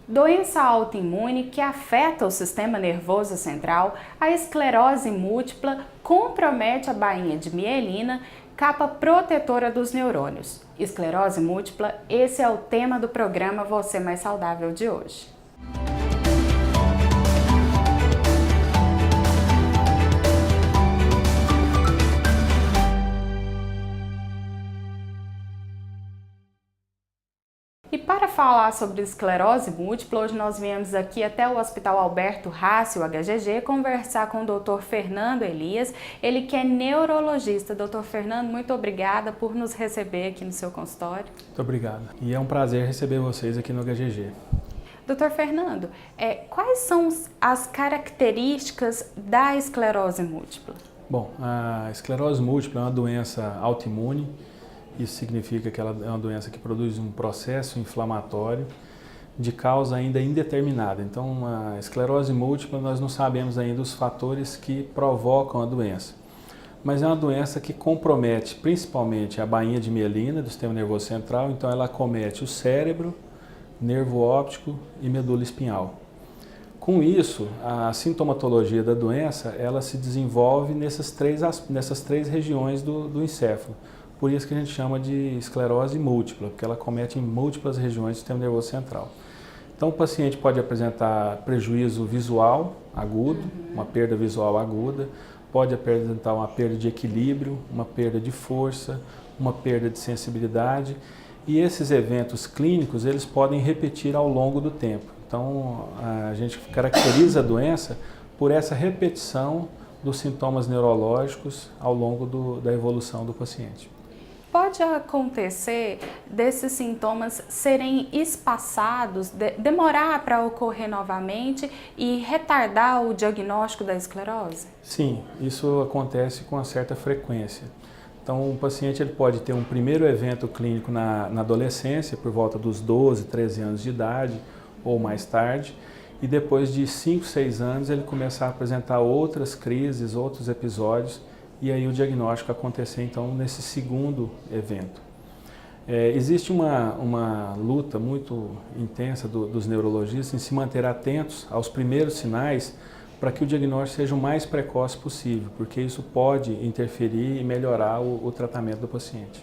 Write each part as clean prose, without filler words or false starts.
Doença autoimune que afeta o sistema nervoso central, a esclerose múltipla compromete a bainha de mielina, capa protetora dos neurônios. Esclerose múltipla, esse é o tema do programa Você Mais Saudável de hoje. E para falar sobre esclerose múltipla, hoje nós viemos aqui até o Hospital Alberto Rassi, o HGG, conversar com o Dr. Fernando Elias, ele que é neurologista. Dr. Fernando, muito obrigada por nos receber aqui no seu consultório. Muito obrigado. E é um prazer receber vocês aqui no HGG. Dr. Fernando, quais são as características da esclerose múltipla? Bom, a esclerose múltipla é uma doença autoimune. Isso significa que ela é uma doença que produz um processo inflamatório de causa ainda indeterminada. Então, a esclerose múltipla, nós não sabemos ainda os fatores que provocam a doença. Mas é uma doença que compromete principalmente a bainha de mielina do sistema nervoso central, então ela acomete o cérebro, nervo óptico e medula espinhal. Com isso, a sintomatologia da doença, ela se desenvolve nessas três regiões do encéfalo. Por isso que a gente chama de esclerose múltipla, porque ela acomete em múltiplas regiões do sistema nervoso central. Então o paciente pode apresentar prejuízo visual agudo, uma perda visual aguda, pode apresentar uma perda de equilíbrio, uma perda de força, uma perda de sensibilidade, e esses eventos clínicos eles podem repetir ao longo do tempo. Então a gente caracteriza a doença por essa repetição dos sintomas neurológicos ao longo da evolução do paciente. Pode acontecer desses sintomas serem espaçados, demorar para ocorrer novamente e retardar o diagnóstico da esclerose? Sim, isso acontece com uma certa frequência. Então, o paciente ele pode ter um primeiro evento clínico na adolescência, por volta dos 12, 13 anos de idade ou mais tarde, e depois de 5, 6 anos ele começar a apresentar outras crises, outros episódios, e aí o diagnóstico acontecer então nesse segundo evento. Existe uma luta muito intensa dos neurologistas em se manter atentos aos primeiros sinais para que o diagnóstico seja o mais precoce possível, porque isso pode interferir e melhorar o tratamento do paciente.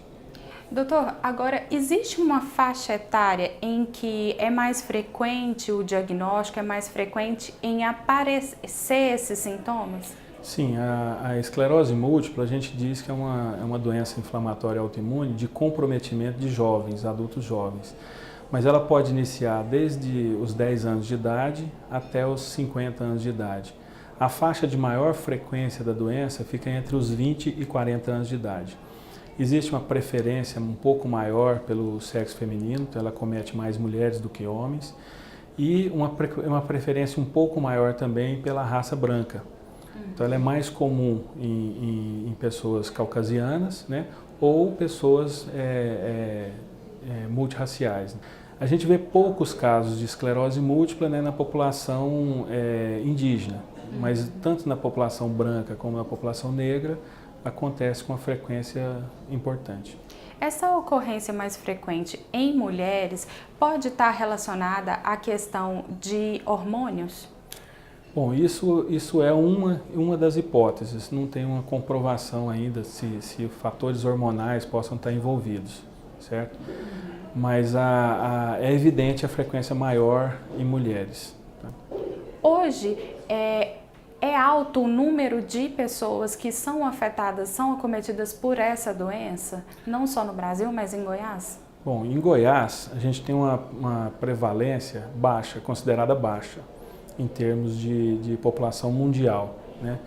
Doutor, agora existe uma faixa etária em que é mais frequente o diagnóstico, é mais frequente em aparecer esses sintomas? Sim, a esclerose múltipla a gente diz que é uma doença inflamatória autoimune de comprometimento de jovens, adultos jovens. Mas ela pode iniciar desde os 10 anos de idade até os 50 anos de idade. A faixa de maior frequência da doença fica entre os 20 e 40 anos de idade. Existe uma preferência um pouco maior pelo sexo feminino, então ela acomete mais mulheres do que homens, e uma preferência um pouco maior também pela raça branca. Então ela é mais comum em pessoas caucasianas, né, ou pessoas multirraciais. A gente vê poucos casos de esclerose múltipla, né, na população indígena, mas tanto na população branca como na população negra acontece com uma frequência importante. Essa ocorrência mais frequente em mulheres pode estar relacionada à questão de hormônios? Bom, isso é uma das hipóteses, não tem uma comprovação ainda se fatores hormonais possam estar envolvidos, certo? Mas é evidente a frequência maior em mulheres. Tá? Hoje, é alto o número de pessoas que são afetadas, são acometidas por essa doença, não só no Brasil, mas em Goiás? Bom, em Goiás a gente tem uma prevalência baixa, considerada baixa, em termos de população mundial, né?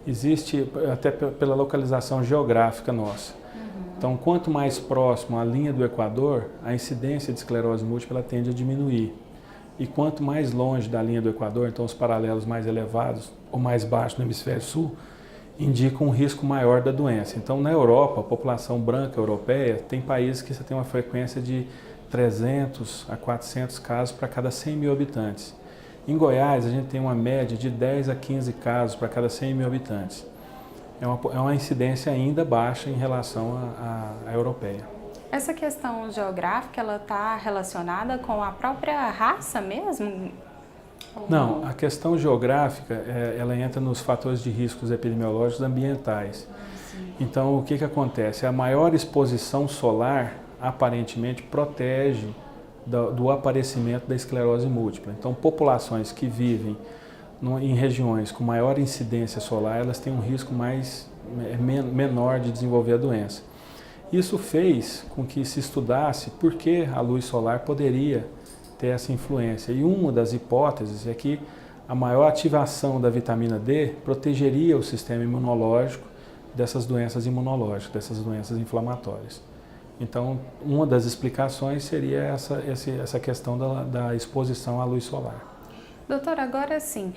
Existe até pela localização geográfica nossa. Então, quanto mais próximo à linha do Equador, a incidência de esclerose múltipla tende a diminuir. E quanto mais longe da linha do Equador, então os paralelos mais elevados ou mais baixos no hemisfério sul, indicam um risco maior da doença. Então, na Europa, a população branca europeia tem países que você tem uma frequência de 300 a 400 casos para cada 100 mil habitantes. Em Goiás, a gente tem uma média de 10 a 15 casos para cada 100 mil habitantes. É uma incidência ainda baixa em relação à europeia. Essa questão geográfica, ela está relacionada com a própria raça mesmo? Não, a questão geográfica, ela entra nos fatores de riscos epidemiológicos ambientais. Então, o que acontece? A maior exposição solar, aparentemente, protege do aparecimento da esclerose múltipla. Então, populações que vivem em regiões com maior incidência solar, elas têm um risco menor de desenvolver a doença. Isso fez com que se estudasse por que a luz solar poderia ter essa influência. E uma das hipóteses é que a maior ativação da vitamina D protegeria o sistema imunológico dessas doenças imunológicas, dessas doenças inflamatórias. Então, uma das explicações seria essa questão da exposição à luz solar. Doutor, agora sim,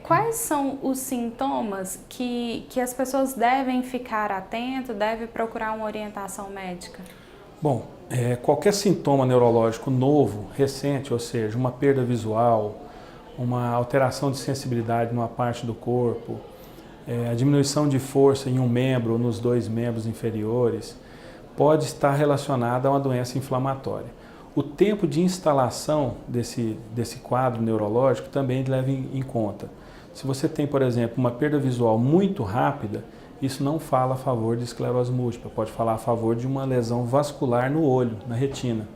quais são os sintomas que as pessoas devem ficar atentas, devem procurar uma orientação médica? Bom, qualquer sintoma neurológico novo, recente, ou seja, uma perda visual, uma alteração de sensibilidade numa parte do corpo, a diminuição de força em um membro ou nos 2 membros inferiores, pode estar relacionada a uma doença inflamatória. O tempo de instalação desse quadro neurológico também leva em conta. Se você tem, por exemplo, uma perda visual muito rápida, isso não fala a favor de esclerose múltipla, pode falar a favor de uma lesão vascular no olho, na retina.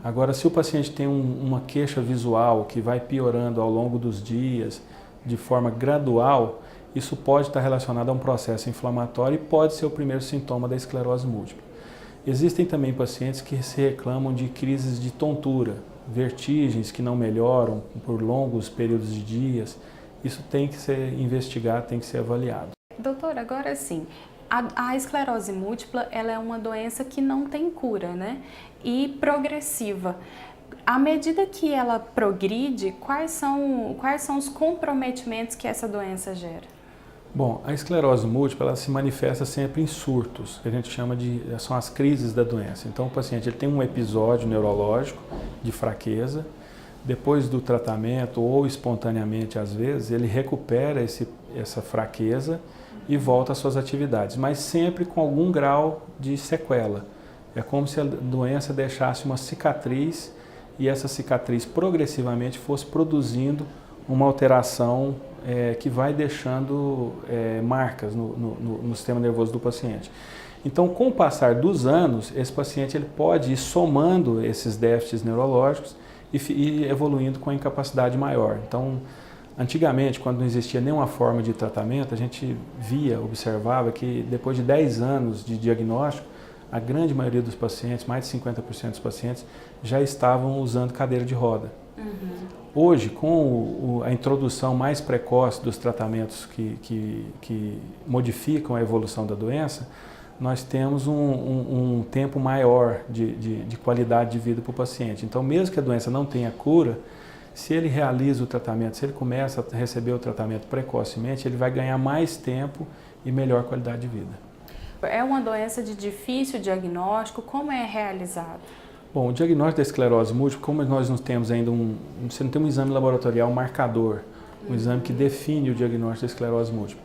Agora, se o paciente tem uma queixa visual que vai piorando ao longo dos dias, de forma gradual, isso pode estar relacionado a um processo inflamatório e pode ser o primeiro sintoma da esclerose múltipla. Existem também pacientes que se reclamam de crises de tontura, vertigens que não melhoram por longos períodos de dias. Isso tem que ser investigado, tem que ser avaliado. Doutor, agora sim, a esclerose múltipla ela é uma doença que não tem cura, né? E progressiva. À medida que ela progride, quais são os comprometimentos que essa doença gera? Bom, a esclerose múltipla ela se manifesta sempre em surtos, que a gente chama são as crises da doença. Então o paciente ele tem um episódio neurológico de fraqueza, depois do tratamento ou espontaneamente às vezes, ele recupera essa fraqueza e volta às suas atividades, mas sempre com algum grau de sequela. É como se a doença deixasse uma cicatriz e essa cicatriz progressivamente fosse produzindo uma alteração que vai deixando marcas no sistema nervoso do paciente. Então, com o passar dos anos, esse paciente ele pode ir somando esses déficits neurológicos e evoluindo com a incapacidade maior. Então, antigamente, quando não existia nenhuma forma de tratamento, a gente observava que depois de 10 anos de diagnóstico, a grande maioria dos pacientes, mais de 50% dos pacientes, já estavam usando cadeira de roda. Hoje, com a introdução mais precoce dos tratamentos que modificam a evolução da doença, nós temos um tempo maior de qualidade de vida para o paciente. Então, mesmo que a doença não tenha cura, se ele realiza o tratamento, se ele começa a receber o tratamento precocemente, ele vai ganhar mais tempo e melhor qualidade de vida. É uma doença de difícil diagnóstico, como é realizado? Bom, o diagnóstico da esclerose múltipla, como nós não temos ainda você não tem um exame laboratorial marcador, um exame que define o diagnóstico da esclerose múltipla.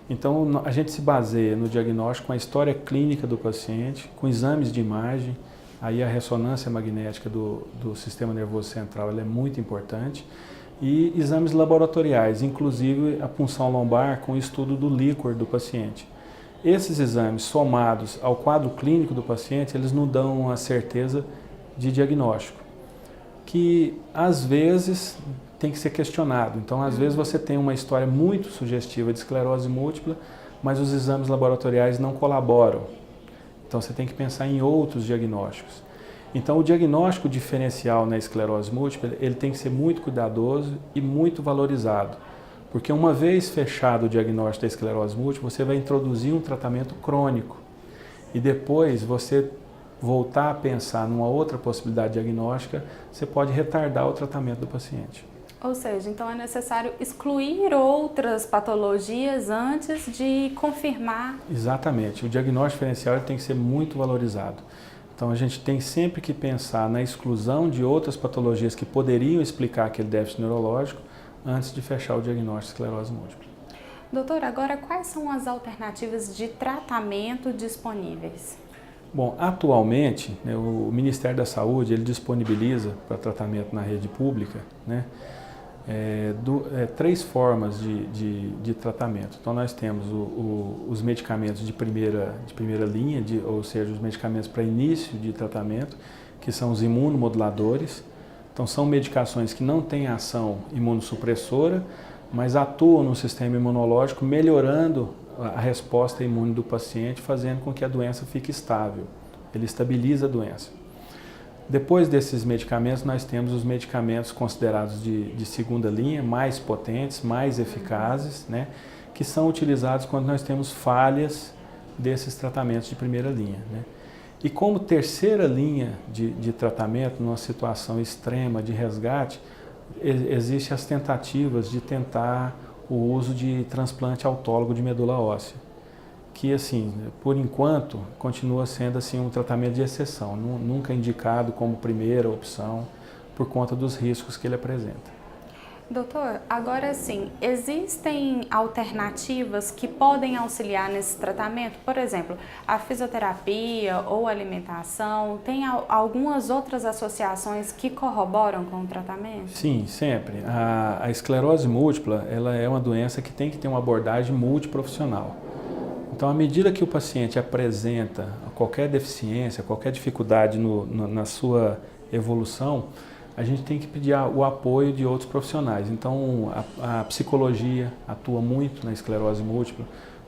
Então, a gente se baseia no diagnóstico com a história clínica do paciente, com exames de imagem, aí a ressonância magnética do sistema nervoso central ela é muito importante, e exames laboratoriais, inclusive a punção lombar com o estudo do líquor do paciente. Esses exames somados ao quadro clínico do paciente, eles nos dão a certeza de diagnóstico, que às vezes tem que ser questionado. Então, às vezes você tem uma história muito sugestiva de esclerose múltipla, mas os exames laboratoriais não colaboram. Então, você tem que pensar em outros diagnósticos. Então, o diagnóstico diferencial na esclerose múltipla, ele tem que ser muito cuidadoso e muito valorizado. Porque uma vez fechado o diagnóstico da esclerose múltipla, você vai introduzir um tratamento crônico. E depois você voltar a pensar numa outra possibilidade diagnóstica, você pode retardar o tratamento do paciente. Ou seja, então é necessário excluir outras patologias antes de confirmar? Exatamente. O diagnóstico diferencial tem que ser muito valorizado. Então a gente tem sempre que pensar na exclusão de outras patologias que poderiam explicar aquele déficit neurológico antes de fechar o diagnóstico de esclerose múltipla. Doutor, agora quais são as alternativas de tratamento disponíveis? Bom, atualmente, né, o Ministério da Saúde ele disponibiliza para tratamento na rede pública, né, três formas de tratamento. Então nós temos os medicamentos de primeira linha, ou seja, os medicamentos para início de tratamento, que são os imunomoduladores. Então são medicações que não têm ação imunossupressora, mas atuam no sistema imunológico, melhorando a resposta imune do paciente, fazendo com que a doença fique estável. Ele estabiliza a doença. Depois desses medicamentos, nós temos os medicamentos considerados de segunda linha, mais potentes, mais eficazes, né, que são utilizados quando nós temos falhas desses tratamentos de primeira linha, né. E como terceira linha de tratamento, numa situação extrema de resgate, existem as tentativas de tentar o uso de transplante autólogo de medula óssea, que, assim, por enquanto, continua sendo assim, um tratamento de exceção, nunca indicado como primeira opção, por conta dos riscos que ele apresenta. Doutor, agora sim, existem alternativas que podem auxiliar nesse tratamento? Por exemplo, a fisioterapia ou alimentação, tem algumas outras associações que corroboram com o tratamento? Sim, sempre. A esclerose múltipla, ela é uma doença que tem que ter uma abordagem multiprofissional. Então, à medida que o paciente apresenta qualquer deficiência, qualquer dificuldade na sua evolução, a gente tem que pedir o apoio de outros profissionais. Então, a psicologia atua muito na esclerose múltipla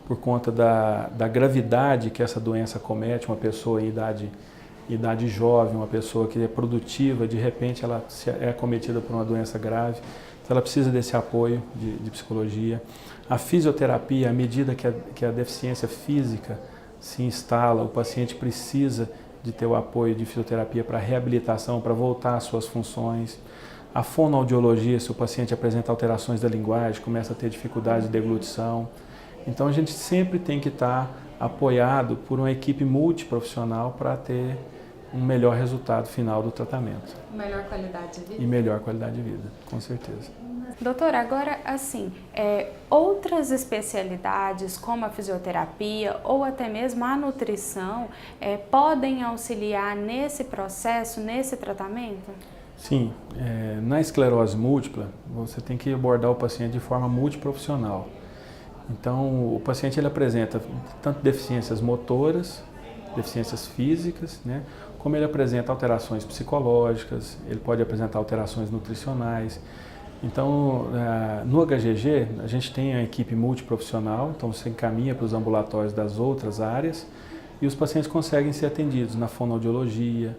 por conta da gravidade que essa doença comete. Uma pessoa em idade jovem, uma pessoa que é produtiva, de repente ela é acometida por uma doença grave. Então, ela precisa desse apoio de psicologia. A fisioterapia, à medida que a deficiência física se instala, o paciente precisa de ter o apoio de fisioterapia para reabilitação, para voltar às suas funções. A fonoaudiologia, se o paciente apresenta alterações da linguagem, começa a ter dificuldade de deglutição. Então a gente sempre tem que estar apoiado por uma equipe multiprofissional para ter um melhor resultado final do tratamento. Melhor qualidade de vida? E melhor qualidade de vida, com certeza. Doutor, agora assim, outras especialidades como a fisioterapia ou até mesmo a nutrição podem auxiliar nesse processo, nesse tratamento? Sim, na esclerose múltipla você tem que abordar o paciente de forma multiprofissional. Então o paciente ele apresenta tanto deficiências motoras, deficiências físicas, né, como ele apresenta alterações psicológicas, ele pode apresentar alterações nutricionais. Então, no HGG, a gente tem a equipe multiprofissional, então você encaminha para os ambulatórios das outras áreas e os pacientes conseguem ser atendidos na fonoaudiologia,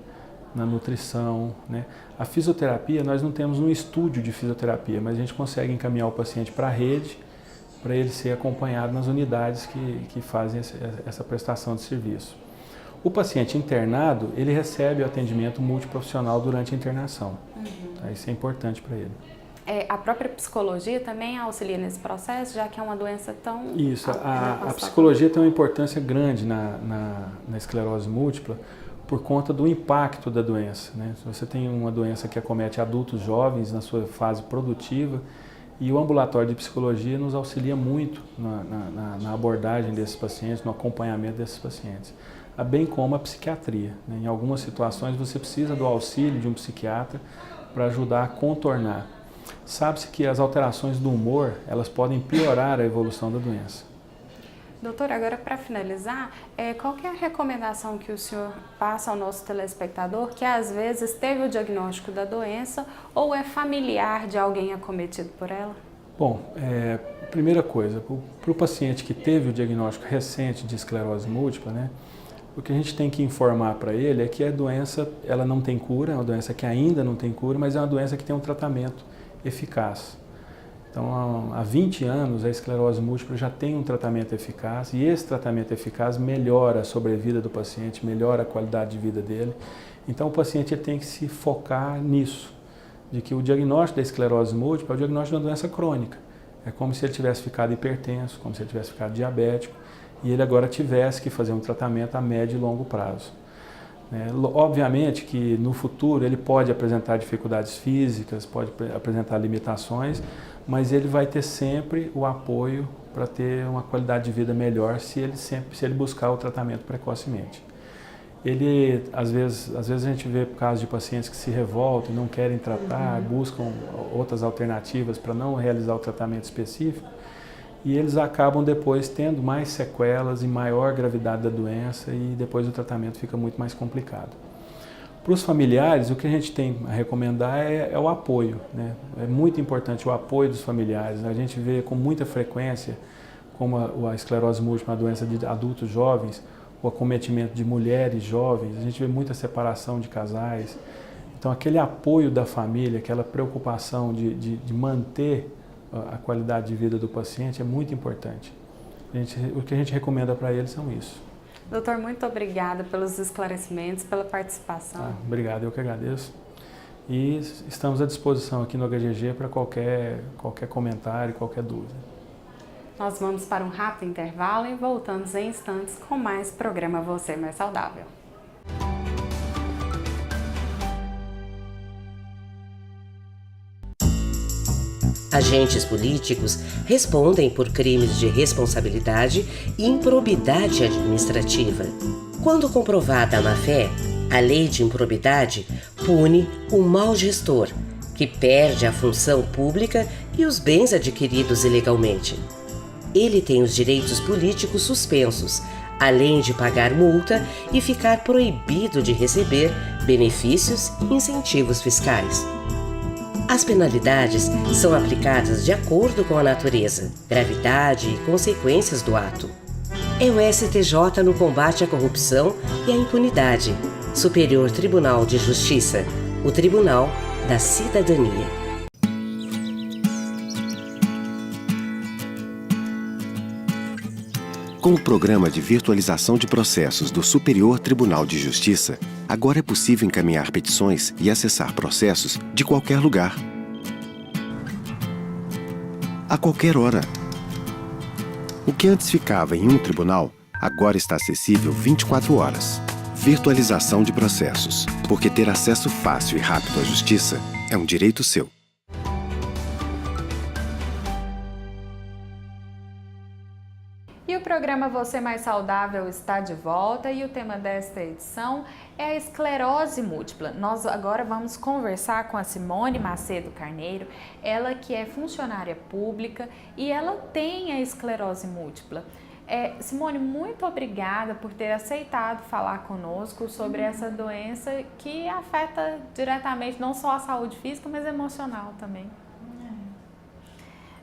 na nutrição, né? A fisioterapia, nós não temos um estúdio de fisioterapia, mas a gente consegue encaminhar o paciente para a rede, para ele ser acompanhado nas unidades que fazem essa prestação de serviço. O paciente internado, ele recebe o atendimento multiprofissional durante a internação. Uhum. Isso é importante para ele. A própria psicologia também auxilia nesse processo, já que é uma doença tão... Isso, a psicologia tem uma importância grande na esclerose múltipla por conta do impacto da doença, né? Se você tem uma doença que acomete adultos jovens na sua fase produtiva, e o ambulatório de psicologia nos auxilia muito na abordagem desses pacientes, no acompanhamento desses pacientes, bem como a psiquiatria, né? Em algumas situações você precisa do auxílio de um psiquiatra para ajudar a contornar. Sabe-se que as alterações do humor, elas podem piorar a evolução da doença. Doutor, agora para finalizar, qual que é a recomendação que o senhor passa ao nosso telespectador que às vezes teve o diagnóstico da doença ou é familiar de alguém acometido por ela? Bom, primeira coisa, para o paciente que teve o diagnóstico recente de esclerose múltipla, né, o que a gente tem que informar para ele é que a doença ela não tem cura, é uma doença que ainda não tem cura, mas é uma doença que tem um tratamento eficaz. Então, há 20 anos, a esclerose múltipla já tem um tratamento eficaz e esse tratamento eficaz melhora a sobrevida do paciente, melhora a qualidade de vida dele. Então, o paciente tem que se focar nisso, de que o diagnóstico da esclerose múltipla é o diagnóstico de uma doença crônica. É como se ele tivesse ficado hipertenso, como se ele tivesse ficado diabético e ele agora tivesse que fazer um tratamento a médio e longo prazo. Obviamente que no futuro ele pode apresentar dificuldades físicas, pode apresentar limitações, mas ele vai ter sempre o apoio para ter uma qualidade de vida melhor se ele buscar o tratamento precocemente. ele, às vezes a gente vê casos de pacientes que se revoltam, não querem tratar, buscam outras alternativas para não realizar o tratamento específico, e eles acabam depois tendo mais sequelas e maior gravidade da doença, e depois o tratamento fica muito mais complicado. Para os familiares, o que a gente tem a recomendar é o apoio, né? É muito importante o apoio dos familiares. A gente vê com muita frequência, como a esclerose múltipla, a doença de adultos jovens, o acometimento de mulheres jovens, a gente vê muita separação de casais. Então, aquele apoio da família, aquela preocupação de manter a qualidade de vida do paciente é muito importante. O que a gente recomenda para eles são isso. Doutor, muito obrigada pelos esclarecimentos, pela participação. Tá, obrigado, eu que agradeço. E estamos à disposição aqui no HGG para qualquer comentário, qualquer dúvida. Nós vamos para um rápido intervalo e voltamos em instantes com mais programa Você Mais Saudável. Agentes políticos respondem por crimes de responsabilidade e improbidade administrativa. Quando comprovada a má-fé, a lei de improbidade pune o mau gestor, que perde a função pública e os bens adquiridos ilegalmente. Ele tem os direitos políticos suspensos, além de pagar multa e ficar proibido de receber benefícios e incentivos fiscais. As penalidades são aplicadas de acordo com a natureza, gravidade e consequências do ato. É o STJ no combate à corrupção e à impunidade. Superior Tribunal de Justiça, o Tribunal da Cidadania. Com o programa de virtualização de processos do Superior Tribunal de Justiça, agora é possível encaminhar petições e acessar processos de qualquer lugar, a qualquer hora. O que antes ficava em um tribunal, agora está acessível 24 horas. Virtualização de processos, porque ter acesso fácil e rápido à justiça é um direito seu. E o programa Você Mais Saudável está de volta e o tema desta edição é a esclerose múltipla. Nós agora vamos conversar com a Simone Macedo Carneiro, ela que é funcionária pública e ela tem a esclerose múltipla. Simone, muito obrigada por ter aceitado falar conosco sobre essa doença que afeta diretamente não só a saúde física, mas emocional também.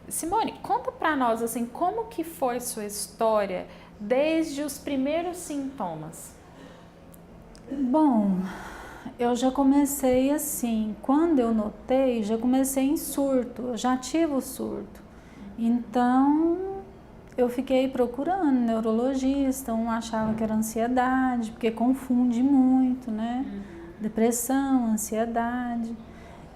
Simone, conta pra nós assim, como que foi sua história desde os primeiros sintomas? Bom, eu já comecei assim, quando eu notei, já comecei em surto, eu já tive o surto. Então, eu fiquei procurando neurologista, um achava que era ansiedade, porque confunde muito, né? Depressão, ansiedade.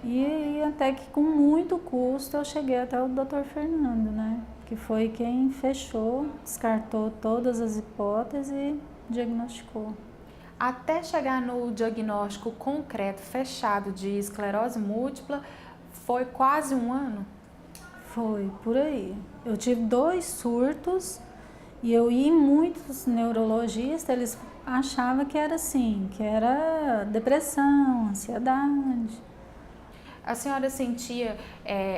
E até que com muito custo eu cheguei até o Dr. Fernando, né? Que foi quem fechou, descartou todas as hipóteses e diagnosticou. Até chegar no diagnóstico concreto, fechado de esclerose múltipla, foi quase um ano? Foi, por aí. Eu tive 2 surtos e eu ia em muitos neurologistas, eles achavam que era assim, que era depressão, ansiedade. A senhora sentia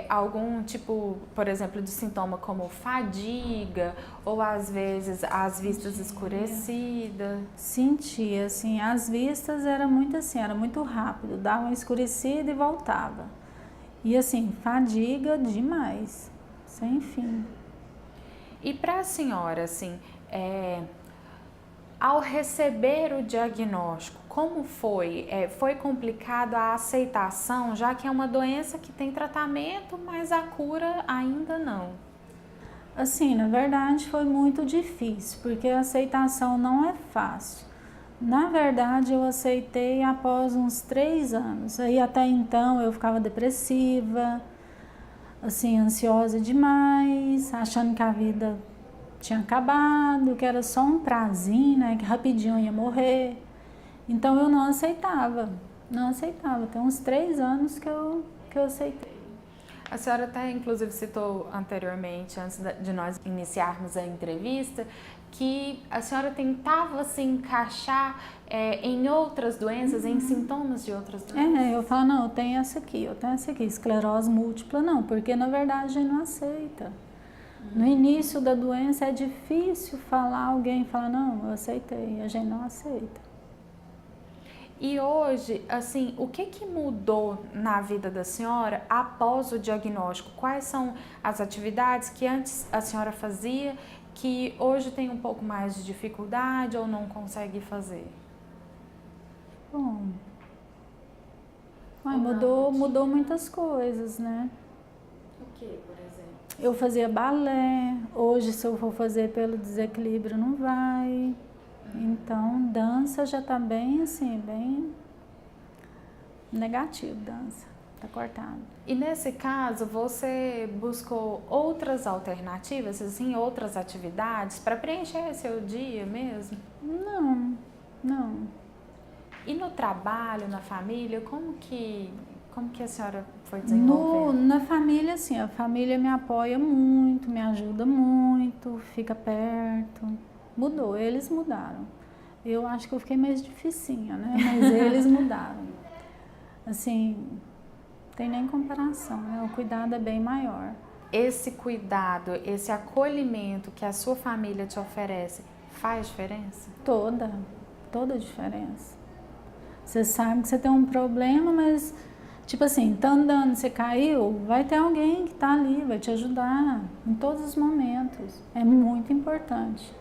algum tipo, por exemplo, de sintoma como fadiga ou às vezes as vistas escurecidas? Sentia, assim, as vistas era muito rápido, dava uma escurecida e voltava. E assim, fadiga demais, sem fim. E para a senhora, assim, ao receber o diagnóstico, como foi? Foi complicado a aceitação, já que é uma doença que tem tratamento, mas a cura ainda não? Assim, na verdade foi muito difícil, porque a aceitação não é fácil. Na verdade, eu aceitei após uns 3 anos. Aí até então eu ficava depressiva, assim, ansiosa demais, achando que a vida tinha acabado, que era só um prazinho, né, que rapidinho eu ia morrer. Então eu não aceitava. Tem uns 3 anos que eu aceitei. A senhora até, inclusive, citou anteriormente, antes de nós iniciarmos a entrevista, que a senhora tentava se encaixar em outras doenças, em sintomas de outras doenças. Eu falo, não, eu tenho essa aqui, esclerose múltipla, não, porque na verdade a gente não aceita. No início da doença é difícil alguém falar, não, eu aceitei, a gente não aceita. E hoje, assim, o que mudou na vida da senhora após o diagnóstico? Quais são as atividades que antes a senhora fazia que hoje tem um pouco mais de dificuldade ou não consegue fazer? Bom, mudou muitas coisas, né? O que, por exemplo? Eu fazia balé, hoje se eu for fazer pelo desequilíbrio não vai. Então, dança já tá bem assim, bem negativo, dança, tá cortado. E nesse caso, você buscou outras alternativas, assim, outras atividades para preencher seu dia mesmo? Não. E no trabalho, na família, como que a senhora foi desenvolvendo? Na família, assim, a família me apoia muito, me ajuda muito, fica perto. Mudou, eles mudaram. Eu acho que eu fiquei mais dificinha, né? Mas eles mudaram. Assim, não tem nem comparação, né? O cuidado é bem maior. Esse cuidado, esse acolhimento que a sua família te oferece, faz diferença? Toda a diferença. Você sabe que você tem um problema, mas, tipo assim, tá andando, você caiu, vai ter alguém que tá ali, vai te ajudar em todos os momentos. É muito importante.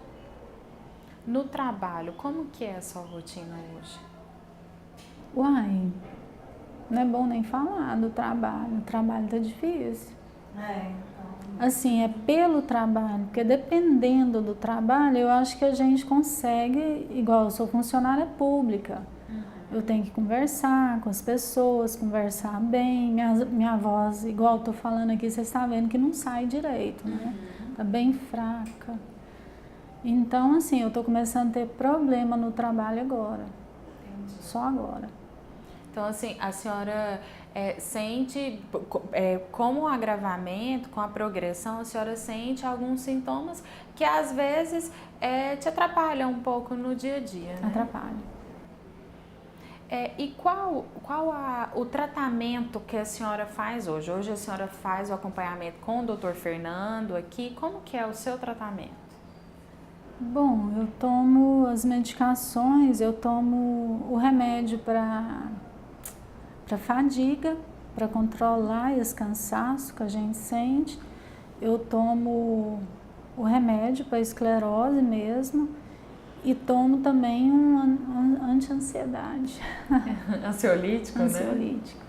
No trabalho, como que é a sua rotina hoje? Uai, não é bom nem falar do trabalho. O trabalho tá difícil. Assim, é pelo trabalho, porque dependendo do trabalho, eu acho que a gente consegue, igual eu sou funcionária pública, eu tenho que conversar com as pessoas, conversar bem, minha voz, igual eu tô falando aqui, você está vendo que não sai direito, né? Tá bem fraca. Então, assim, eu tô começando a ter problema no trabalho agora. Entendi. Só agora. Então, assim, a senhora sente, com o agravamento, com a progressão, a senhora sente alguns sintomas que às vezes te atrapalham um pouco no dia a dia, né? Atrapalha. E qual o tratamento que a senhora faz hoje? Hoje a senhora faz o acompanhamento com o Dr. Fernando aqui. Como que é o seu tratamento? Bom, eu tomo as medicações, eu tomo o remédio para fadiga, para controlar esse cansaço que a gente sente. Eu tomo o remédio para esclerose mesmo e tomo também um anti-ansiedade. Ansiolítico, né? Ansiolítico.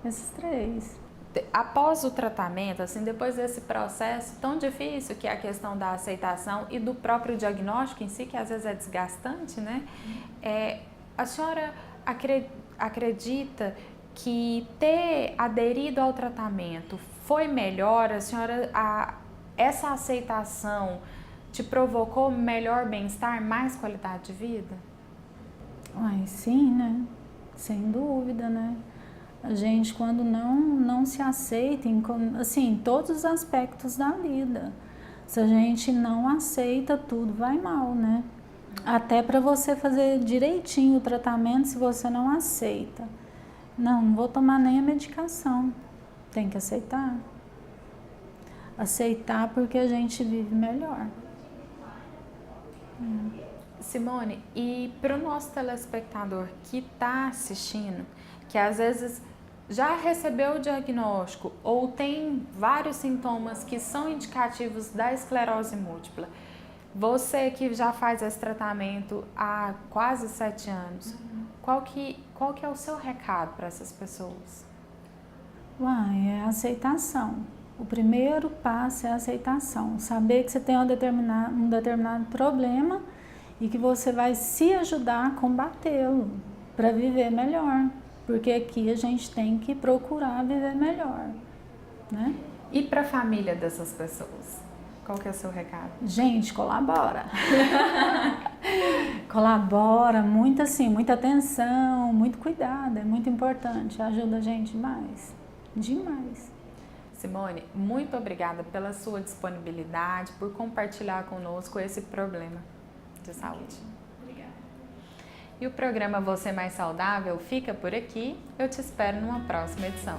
Esses 3. Após o tratamento, assim, depois desse processo tão difícil que é a questão da aceitação e do próprio diagnóstico em si, que às vezes é desgastante, né? A senhora acredita que ter aderido ao tratamento foi melhor? A senhora, essa aceitação te provocou melhor bem-estar, mais qualidade de vida? Ai, sim, né? Sem dúvida, né? A gente, quando não se aceita, assim, em todos os aspectos da vida, se a gente não aceita, tudo vai mal, né? Até para você fazer direitinho o tratamento, se você não aceita. Não vou tomar nem a medicação. Tem que aceitar. Aceitar porque a gente vive melhor. Simone, e para o nosso telespectador que está assistindo, que às vezes já recebeu o diagnóstico ou tem vários sintomas que são indicativos da esclerose múltipla, você que já faz esse tratamento há quase 7 anos, qual que é o seu recado para essas pessoas? É a aceitação. O primeiro passo é a aceitação. Saber que você tem um determinado problema e que você vai se ajudar a combatê-lo para viver melhor. Porque aqui a gente tem que procurar viver melhor, né? E para a família dessas pessoas? Qual que é o seu recado? Gente, colabora. Colabora, muito assim, muita atenção, muito cuidado, é muito importante. Ajuda a gente demais. Demais. Simone, muito obrigada pela sua disponibilidade, por compartilhar conosco esse problema de saúde. Obrigada. E o programa Você Mais Saudável fica por aqui. Eu te espero numa próxima edição.